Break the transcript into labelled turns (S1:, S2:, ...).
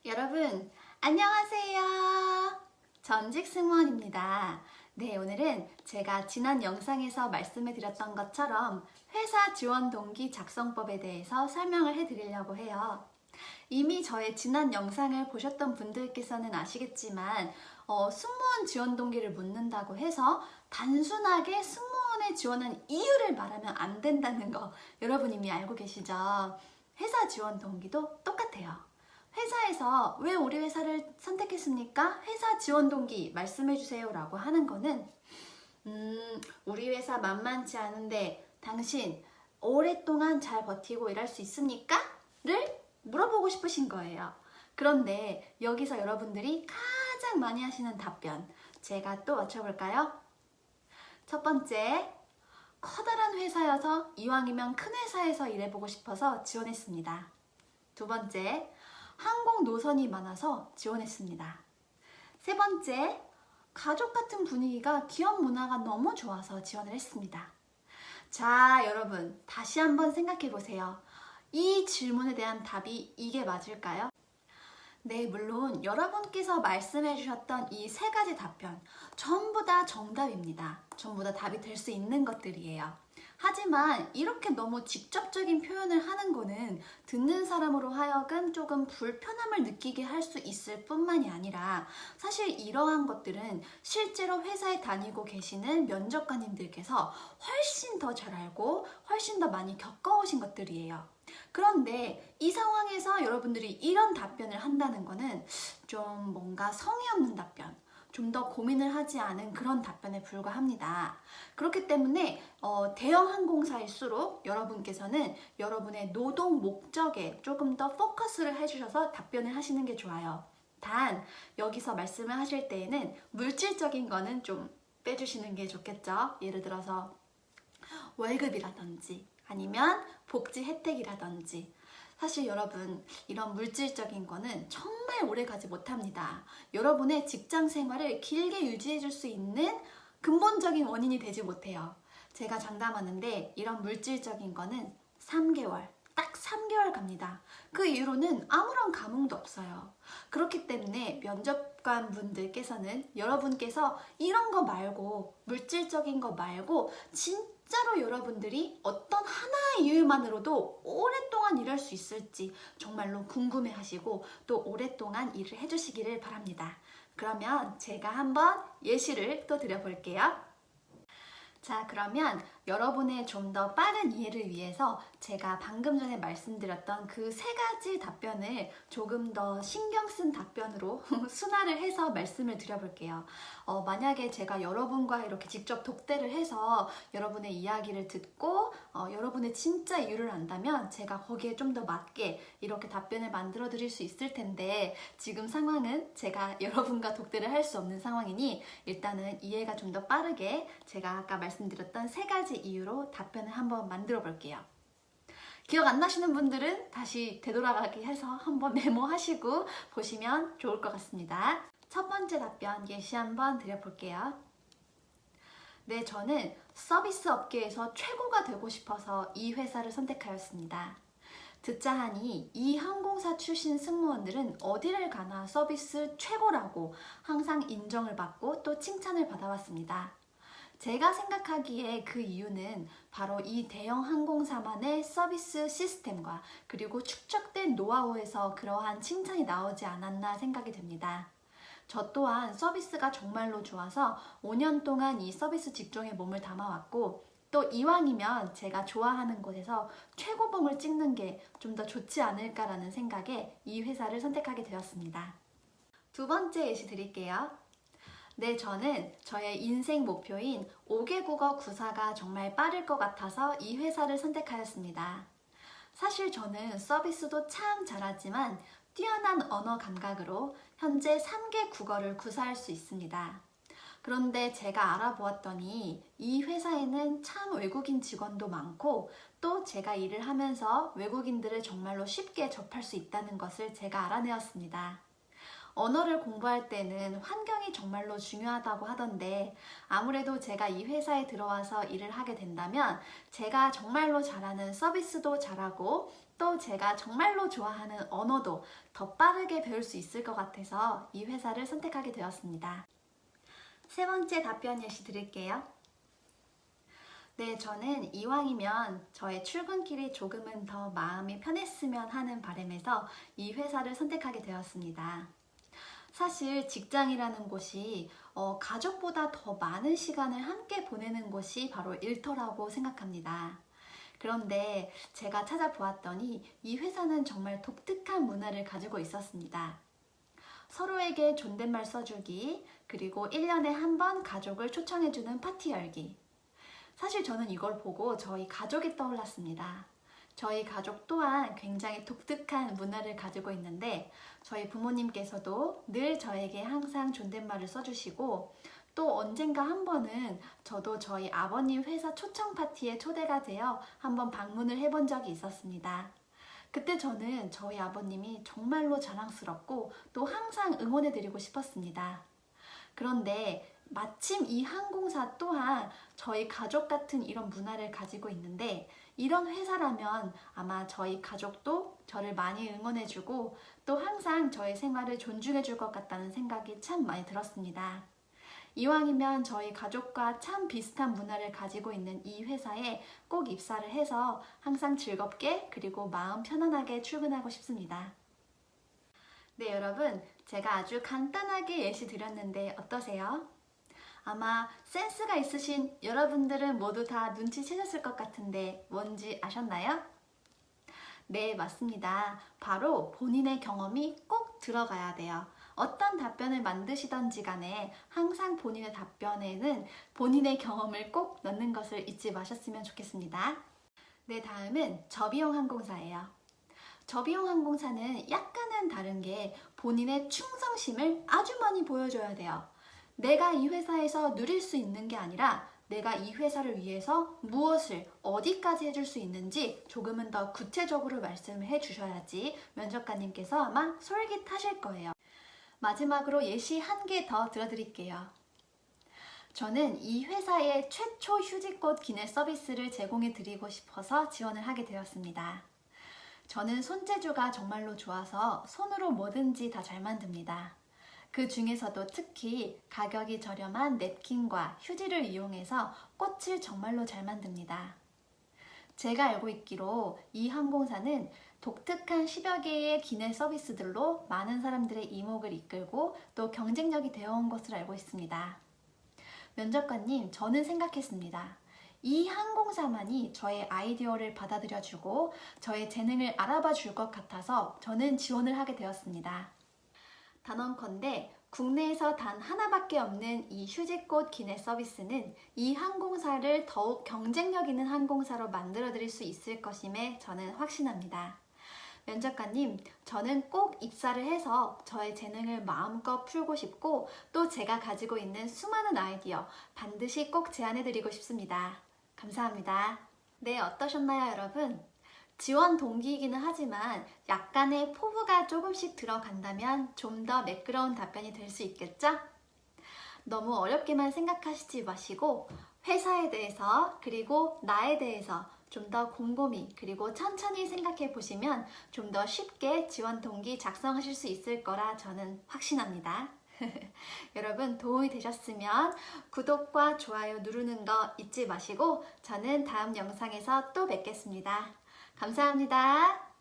S1: 여러분, 안녕하세요. 전직 승무원입니다. 네, 오늘은 제가 지난 영상에서 말씀해 드렸던 것처럼 회사 지원 동기 작성법에 대해서 설명을 해 드리려고 해요. 이미 저의 지난 영상을 보셨던 분들께서는 아시겠지만 승무원 지원 동기를 묻는다고 해서 단순하게 승무원에 지원한 이유를 말하면 안 된다는 거 여러분 이미 알고 계시죠? 회사 지원 동기도 똑같아요. 회사에서 왜 우리 회사를 선택했습니까? 회사 지원 동기 말씀해 주세요 라고 하는 거는 우리 회사 만만치 않은데 당신 오랫동안 잘 버티고 일할 수 있습니까? 를 물어보고 싶으신 거예요. 그런데 여기서 여러분들이 가장 많이 하시는 답변 제가 또 맞춰볼까요? 첫 번째, 커다란 회사여서 이왕이면 큰 회사에서 일해보고 싶어서 지원했습니다. 두 번째, 항공 노선이 많아서 지원했습니다. 세 번째, 가족 같은 분위기가 기업 문화가 너무 좋아서 지원을 했습니다. 자, 여러분 다시 한번 생각해 보세요. 이 질문에 대한 답이 이게 맞을까요? 네, 물론 여러분께서 말씀해 주셨던 이 세 가지 답변 전부 다 정답입니다. 전부 다 답이 될 수 있는 것들이에요. 하지만 이렇게 너무 직접적인 표현을 하는 거는 듣는 사람으로 하여금 조금 불편함을 느끼게 할 수 있을 뿐만이 아니라 사실 이러한 것들은 실제로 회사에 다니고 계시는 면접관님들께서 훨씬 더 잘 알고 훨씬 더 많이 겪어오신 것들이에요. 그런데 이 상황에서 여러분들이 이런 답변을 한다는 거는 좀 뭔가 성의 없는 답변, 좀 더 고민을 하지 않은 그런 답변에 불과합니다. 그렇기 때문에 대형 항공사일수록 여러분께서는 여러분의 노동 목적에 조금 더 포커스를 해주셔서 답변을 하시는 게 좋아요. 단 여기서 말씀을 하실 때에는 물질적인 거는 좀 빼주시는 게 좋겠죠. 예를 들어서 월급이라든지 아니면 복지 혜택이라든지 사실 여러분 이런 물질적인 거는 정말 오래 가지 못합니다. 여러분의 직장 생활을 길게 유지해 줄 수 있는 근본적인 원인이 되지 못해요. 제가 장담하는데 이런 물질적인 거는 3개월, 딱 3개월 갑니다. 그 이후로는 아무런 감흥도 없어요. 그렇기 때문에 면접관 분들께서는 여러분께서 이런 거 말고 물질적인 거 말고 진짜로 여러분들이 어떤 하나의 이유만으로도 오랫동안 일할 수 있을지 정말로 궁금해 하시고 또 오랫동안 일을 해주시기를 바랍니다. 그러면 제가 한번 예시를 또 드려볼게요. 자, 그러면 여러분의 좀 더 빠른 이해를 위해서 제가 방금 전에 말씀드렸던 그 세 가지 답변을 조금 더 신경 쓴 답변으로 순화를 해서 말씀을 드려볼게요. 만약에 제가 여러분과 이렇게 직접 독대를 해서 여러분의 이야기를 듣고 여러분의 진짜 이유를 안다면 제가 거기에 좀 더 맞게 이렇게 답변을 만들어 드릴 수 있을 텐데 지금 상황은 제가 여러분과 독대를 할 수 없는 상황이니 일단은 이해가 좀 더 빠르게 제가 아까 말씀드렸던 세 가지 이유로 답변을 한번 만들어 볼게요. 기억 안 나시는 분들은 다시 되돌아가기 해서 한번 메모하시고 보시면 좋을 것 같습니다. 첫 번째 답변 예시 한번 드려볼게요. 네, 저는 서비스 업계에서 최고가 되고 싶어서 이 회사를 선택하였습니다. 듣자 하니 이 항공사 출신 승무원들은 어디를 가나 서비스 최고라고 항상 인정을 받고 또 칭찬을 받아왔습니다. 제가 생각하기에 그 이유는 바로 이 대형 항공사만의 서비스 시스템과 그리고 축적된 노하우에서 그러한 칭찬이 나오지 않았나 생각이 됩니다. 저 또한 서비스가 정말로 좋아서 5년 동안 이 서비스 직종에 몸을 담아왔고 또 이왕이면 제가 좋아하는 곳에서 최고봉을 찍는 게 좀 더 좋지 않을까라는 생각에 이 회사를 선택하게 되었습니다. 두 번째 예시 드릴게요. 네, 저는 저의 인생 목표인 5개 국어 구사가 정말 빠를 것 같아서 이 회사를 선택하였습니다. 사실 저는 서비스도 참 잘하지만 뛰어난 언어 감각으로 현재 3개 국어를 구사할 수 있습니다. 그런데 제가 알아보았더니 이 회사에는 참 외국인 직원도 많고 또 제가 일을 하면서 외국인들을 정말로 쉽게 접할 수 있다는 것을 제가 알아내었습니다. 언어를 공부할 때는 환경이 정말로 중요하다고 하던데 아무래도 제가 이 회사에 들어와서 일을 하게 된다면 제가 정말로 잘하는 서비스도 잘하고 또 제가 정말로 좋아하는 언어도 더 빠르게 배울 수 있을 것 같아서 이 회사를 선택하게 되었습니다. 세 번째 답변 예시 드릴게요. 네, 저는 이왕이면 저의 출근길이 조금은 더 마음이 편했으면 하는 바람에서 이 회사를 선택하게 되었습니다. 사실 직장이라는 곳이 가족보다 더 많은 시간을 함께 보내는 곳이 바로 일터라고 생각합니다. 그런데 제가 찾아보았더니 이 회사는 정말 독특한 문화를 가지고 있었습니다. 서로에게 존댓말 써주기, 그리고 1년에 한 번 가족을 초청해주는 파티 열기. 사실 저는 이걸 보고 저희 가족이 떠올랐습니다. 저희 가족 또한 굉장히 독특한 문화를 가지고 있는데 저희 부모님께서도 늘 저에게 항상 존댓말을 써주시고 또 언젠가 한 번은 저도 저희 아버님 회사 초청 파티에 초대가 되어 한번 방문을 해본 적이 있었습니다. 그때 저는 저희 아버님이 정말로 자랑스럽고 또 항상 응원해드리고 싶었습니다. 그런데 마침 이 항공사 또한 저희 가족 같은 이런 문화를 가지고 있는데 이런 회사라면 아마 저희 가족도 저를 많이 응원해주고 또 항상 저의 생활을 존중해줄 것 같다는 생각이 참 많이 들었습니다. 이왕이면 저희 가족과 참 비슷한 문화를 가지고 있는 이 회사에 꼭 입사를 해서 항상 즐겁게 그리고 마음 편안하게 출근하고 싶습니다. 네, 여러분, 제가 아주 간단하게 예시 드렸는데 어떠세요? 아마 센스가 있으신 여러분들은 모두 다 눈치채셨을 것 같은데 뭔지 아셨나요? 네, 맞습니다. 바로 본인의 경험이 꼭 들어가야 돼요. 어떤 답변을 만드시던지 간에 항상 본인의 답변에는 본인의 경험을 꼭 넣는 것을 잊지 마셨으면 좋겠습니다. 네, 다음은 저비용 항공사예요. 저비용 항공사는 약간은 다른 게 본인의 충성심을 아주 많이 보여줘야 돼요. 내가 이 회사에서 누릴 수 있는 게 아니라 내가 이 회사를 위해서 무엇을 어디까지 해줄 수 있는지 조금은 더 구체적으로 말씀을 해주셔야지 면접관님께서 아마 솔깃하실 거예요. 마지막으로 예시 한 개 더 들어드릴게요. 저는 이 회사의 최초 휴지꽃 기내 서비스를 제공해 드리고 싶어서 지원을 하게 되었습니다. 저는 손재주가 정말로 좋아서 손으로 뭐든지 다 잘 만듭니다. 그 중에서도 특히 가격이 저렴한 냅킨과 휴지를 이용해서 꽃을 정말로 잘 만듭니다. 제가 알고 있기로 이 항공사는 독특한 10여 개의 기내 서비스들로 많은 사람들의 이목을 이끌고 또 경쟁력이 되어온 것으로 알고 있습니다. 면접관님, 저는 생각했습니다. 이 항공사만이 저의 아이디어를 받아들여주고 저의 재능을 알아봐 줄 것 같아서 저는 지원을 하게 되었습니다. 단언컨대 국내에서 단 하나밖에 없는 이 휴지꽃 기내 서비스는 이 항공사를 더욱 경쟁력 있는 항공사로 만들어 드릴 수 있을 것임에 저는 확신합니다. 면접관님, 저는 꼭 입사를 해서 저의 재능을 마음껏 풀고 싶고 또 제가 가지고 있는 수많은 아이디어 반드시 꼭 제안해 드리고 싶습니다. 감사합니다. 네, 어떠셨나요, 여러분? 지원 동기이기는 하지만 약간의 포부가 조금씩 들어간다면 좀 더 매끄러운 답변이 될 수 있겠죠? 너무 어렵게만 생각하시지 마시고 회사에 대해서 그리고 나에 대해서 좀 더 곰곰이 그리고 천천히 생각해 보시면 좀 더 쉽게 지원 동기 작성하실 수 있을 거라 저는 확신합니다. 여러분 도움이 되셨으면 구독과 좋아요 누르는 거 잊지 마시고 저는 다음 영상에서 또 뵙겠습니다. 감사합니다.